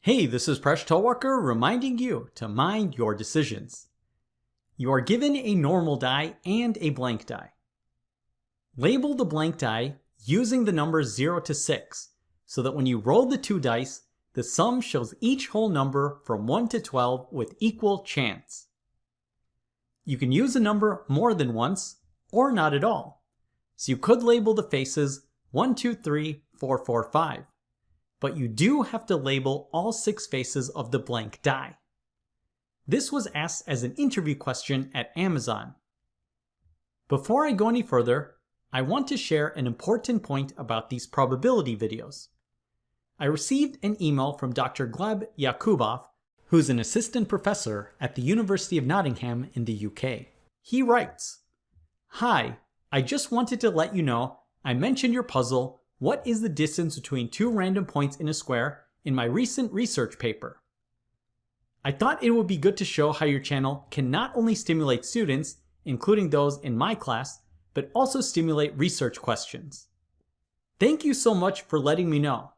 Hey, this is Presh Talwalkar reminding you to mind your decisions. You are given a normal die and a blank die. Label the blank die using the numbers 0 to 6 so that when you roll the two dice, the sum shows each whole number from 1 to 12 with equal chance. You can use a number more than once or not at all. So you could label the faces 1, 2, 3, 4, 4, 5. But you do have to label all 6 faces of the blank die. This was asked as an interview question at Amazon. Before I go any further, I want to share an important point about these probability videos. I received an email from Dr. Gleb Yakubov, who's an assistant professor at the University of Nottingham in the UK. He writes, "Hi, I just wanted to let you know I mentioned your puzzle, what is the distance between two random points in a square, in my recent research paper. I thought it would be good to show how your channel can not only stimulate students, including those in my class, but also stimulate research questions. Thank you so much for letting me know.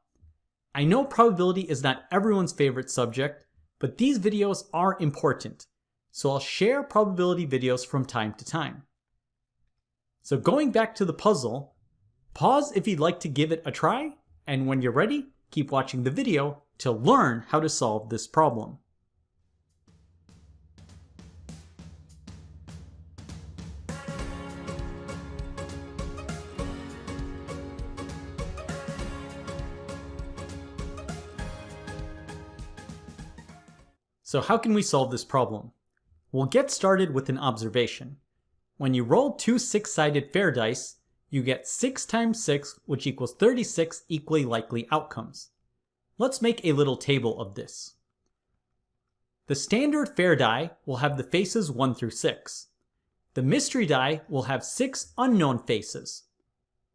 I know probability is not everyone's favorite subject, but these videos are important, so I'll share probability videos from time to time." So going back to the puzzle, pause if you'd like to give it a try, and when you're ready, keep watching the video to learn how to solve this problem. So how can we solve this problem? We'll get started with an observation. When you roll two 6-sided fair dice, you get 6 times 6, which equals 36 equally likely outcomes. Let's make a little table of this. The standard fair die will have the faces 1 through 6. The mystery die will have 6 unknown faces.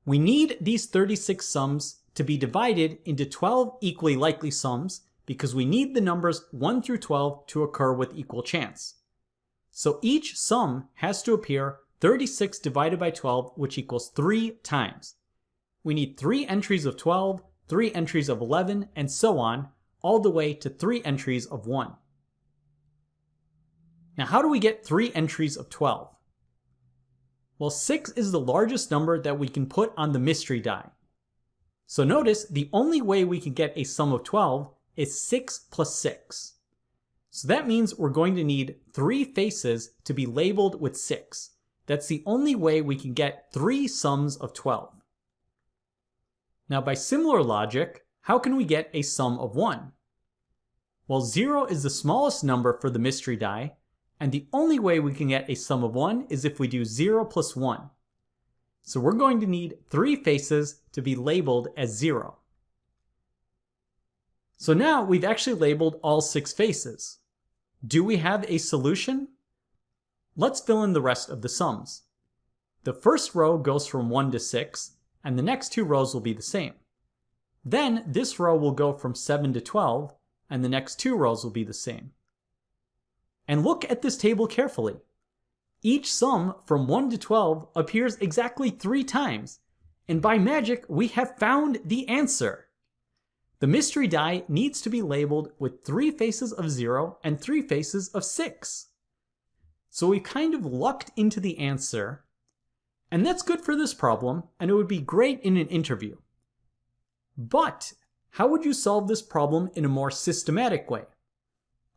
We need these 36 sums to be divided into 12 equally likely sums because we need the numbers 1 through 12 to occur with equal chance. So each sum has to appear 36 divided by 12, which equals 3 times. We need 3 entries of 12, 3 entries of 11, and so on, all the way to 3 entries of 1. Now how do we get 3 entries of 12? Well, 6 is the largest number that we can put on the mystery die. So notice the only way we can get a sum of 12 is 6 plus 6. So that means we're going to need 3 faces to be labeled with 6. That's the only way we can get 3 sums of 12. Now by similar logic, how can we get a sum of 1? Well, 0 is the smallest number for the mystery die, and the only way we can get a sum of 1 is if we do 0 plus 1. So we're going to need 3 faces to be labeled as 0. So now we've actually labeled all 6 faces. Do we have a solution? Let's fill in the rest of the sums. The first row goes from 1 to 6, and the next 2 rows will be the same. Then this row will go from 7 to 12, and the next 2 rows will be the same. And look at this table carefully. Each sum from 1 to 12 appears exactly 3 times, and by magic we have found the answer. The mystery die needs to be labeled with 3 faces of 0 and 3 faces of 6. So we kind of lucked into the answer, and that's good for this problem, and it would be great in an interview. But how would you solve this problem in a more systematic way?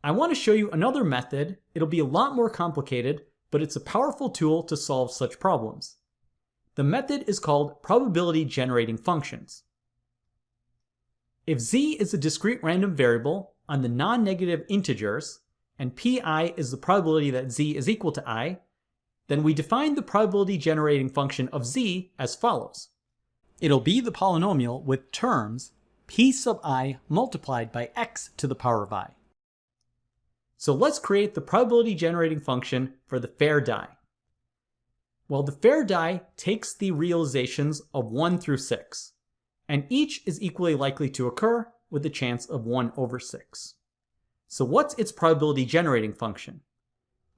I want to show you another method. It'll be a lot more complicated, but it's a powerful tool to solve such problems. The method is called probability generating functions. If z is a discrete random variable on the non-negative integers, and pi is the probability that z is equal to I, then we define the probability generating function of z as follows. It'll be the polynomial with terms p sub I multiplied by x to the power of I. So let's create the probability generating function for the fair die. Well, the fair die takes the realizations of 1 through 6, and each is equally likely to occur with a chance of 1 over 6. So what's its probability generating function?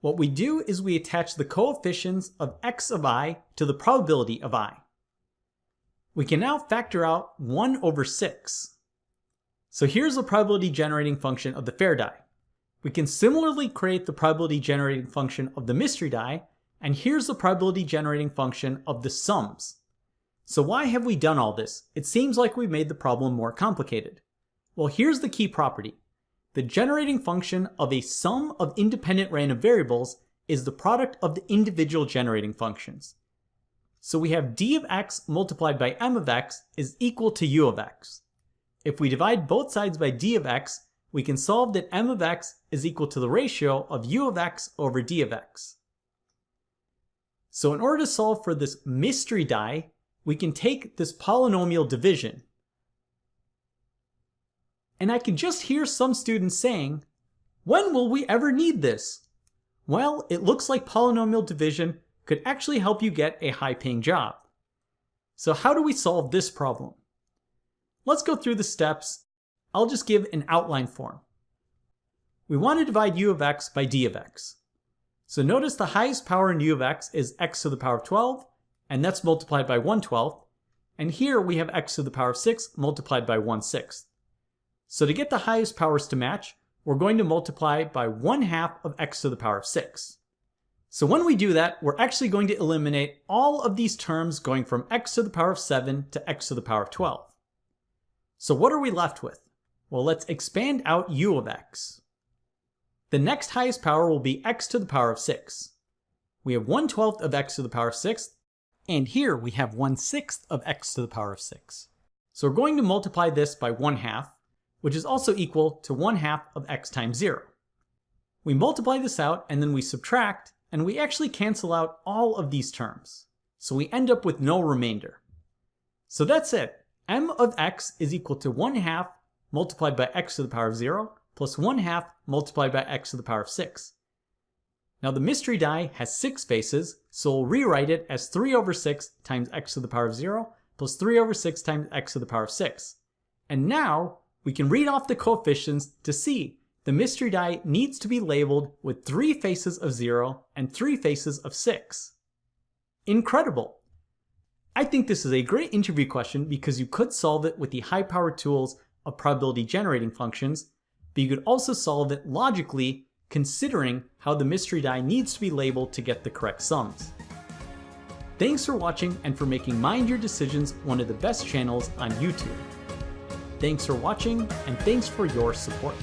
What we do is we attach the coefficients of x of I to the probability of I. We can now factor out 1 over 6. So here's the probability generating function of the fair die. We can similarly create the probability generating function of the mystery die, and here's the probability generating function of the sums. So why have we done all this? It seems like we made the problem more complicated. Well, here's the key property. The generating function of a sum of independent random variables is the product of the individual generating functions. So we have d of x multiplied by m of x is equal to u of x. If we divide both sides by d of x, we can solve that m of x is equal to the ratio of u of x over d of x. So in order to solve for this mystery die, we can take this polynomial division. And I can just hear some students saying, when will we ever need this? Well, it looks like polynomial division could actually help you get a high-paying job. So how do we solve this problem? Let's go through the steps. I'll just give an outline form. We want to divide u of x by d of x. So notice the highest power in u of x is x to the power of 12, and that's multiplied by 1/12. And here we have x to the power of 6 multiplied by 1/6. So to get the highest powers to match, we're going to multiply by 1/2 of x to the power of 6. So when we do that, we're actually going to eliminate all of these terms going from x to the power of 7 to x to the power of 12. So what are we left with? Well, let's expand out u of x. The next highest power will be x to the power of 6. We have 1/12 of x to the power of 6, and here we have 1/6 of x to the power of 6. So we're going to multiply this by 1/2, which is also equal to 1/2 of x times 0. We multiply this out and then we subtract, and we actually cancel out all of these terms. So we end up with no remainder. So that's it. M of x is equal to 1/2 multiplied by x to the power of 0 plus 1/2 multiplied by x to the power of 6. Now the mystery die has 6 faces, so we'll rewrite it as 3/6 times x to the power of 0 plus 3/6 times x to the power of 6. And now we can read off the coefficients to see the mystery die needs to be labeled with 3 faces of 0 and 3 faces of 6. Incredible! I think this is a great interview question because you could solve it with the high-powered tools of probability generating functions, but you could also solve it logically considering how the mystery die needs to be labeled to get the correct sums. Thanks for watching and for making Mind Your Decisions one of the best channels on YouTube. Thanks for watching, and thanks for your support.